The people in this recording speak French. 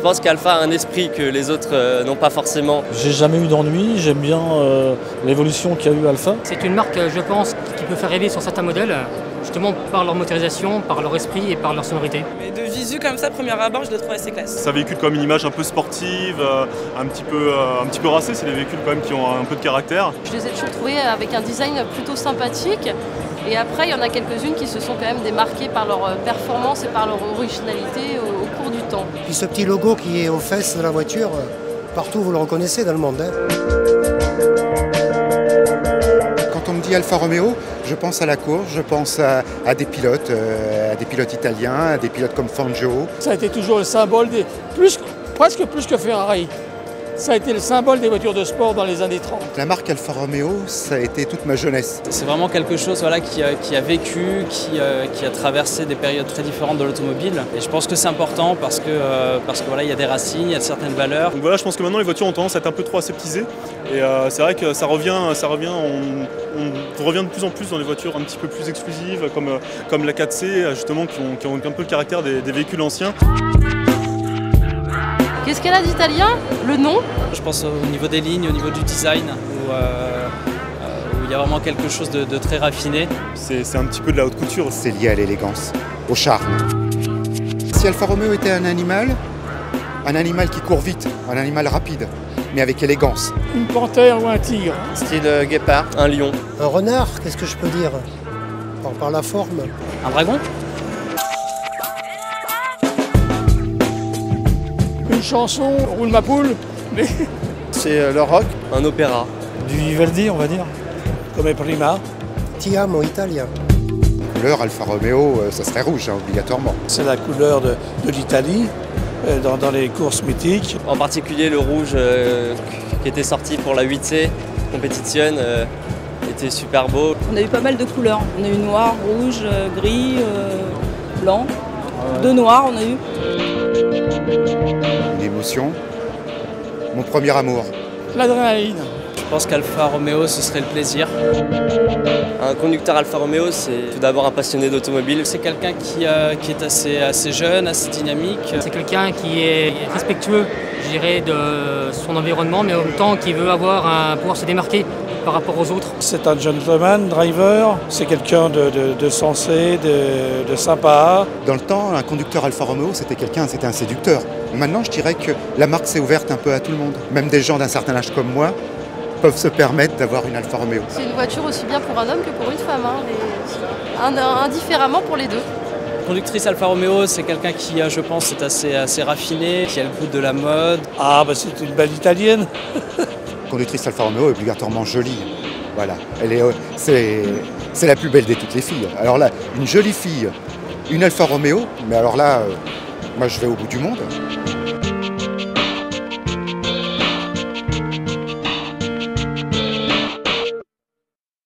pense qu'Alfa a un esprit que les autres n'ont pas forcément. J'ai jamais eu d'ennui, j'aime bien l'évolution qu'a eu Alfa. C'est une marque, je pense, qui peut faire rêver sur certains modèles, justement par leur motorisation, par leur esprit et par leur sonorité. Mais de visu comme ça, premier abord, je le trouve assez classe. Ça véhicule comme une image un peu sportive, un petit peu racée, c'est des véhicules quand même qui ont un peu de caractère. Je les ai toujours trouvés avec un design plutôt sympathique. Et après, il y en a quelques-unes qui se sont quand même démarquées par leur performance et par leur originalité au cours du temps. Puis ce petit logo qui est aux fesses de la voiture, partout vous le reconnaissez dans le monde. Quand on me dit Alfa Romeo, je pense à la course, je pense à des pilotes italiens, à des pilotes comme Fangio. Ça a été toujours le symbole presque plus que Ferrari. Ça a été le symbole des voitures de sport dans les années 30. La marque Alfa Romeo, ça a été toute ma jeunesse. C'est vraiment quelque chose qui a vécu, qui a traversé des périodes très différentes de l'automobile. Et je pense que c'est important parce que voilà, il y a des racines, il y a certaines valeurs. Donc voilà, je pense que maintenant les voitures ont tendance à être un peu trop aseptisées. Et c'est vrai que ça revient, on revient de plus en plus dans les voitures un petit peu plus exclusives, comme la 4C, justement, qui ont un peu le caractère des véhicules anciens. Qu'est-ce qu'elle a d'italien? Le nom? Je pense au niveau des lignes, au niveau du design, où il y a vraiment quelque chose de très raffiné. C'est un petit peu de la haute couture. C'est lié à l'élégance, au charme. Si Alfa Romeo était un animal qui court vite, un animal rapide, mais avec élégance. Une panthère ou un tigre. Style guépard, un lion. Un renard, qu'est-ce que je peux dire? Par la forme. Un dragon? Une chanson, roule ma poule, mais C'est le rock. Un opéra. du Vivaldi, on va dire, comme Prima. Ti amo Italia. Couleur Alfa Romeo, ça serait rouge, obligatoirement. C'est la couleur de l'Italie dans les courses mythiques. En particulier le rouge qui était sorti pour la 8C Competition était super beau. On a eu pas mal de couleurs. On a eu noir, rouge, gris, blanc. Deux noirs, on a eu. Une émotion, mon premier amour. L'adrénaline. Je pense qu'Alfa Romeo, ce serait le plaisir. Un conducteur Alfa Romeo, c'est tout d'abord un passionné d'automobile. C'est quelqu'un qui est assez jeune, assez dynamique. C'est quelqu'un qui est respectueux, je dirais, de son environnement, mais en même temps qui veut pouvoir se démarquer par rapport aux autres. C'est un gentleman driver, c'est quelqu'un de sensé, de sympa. Dans le temps, un conducteur Alfa Romeo, c'était un séducteur. Maintenant, je dirais que la marque s'est ouverte un peu à tout le monde. Même des gens d'un certain âge comme moi peuvent se permettre d'avoir une Alfa Romeo. C'est une voiture aussi bien pour un homme que pour une femme, indifféremment pour les deux. Conductrice Alfa Romeo, c'est quelqu'un qui, je pense, est assez raffiné, qui a le goût de la mode. Ah, bah c'est une belle italienne. Conductrice Alfa Romeo est obligatoirement jolie. Voilà, c'est la plus belle de toutes les filles. Alors là, une jolie fille, une Alfa Romeo, mais alors là, moi je vais au bout du monde.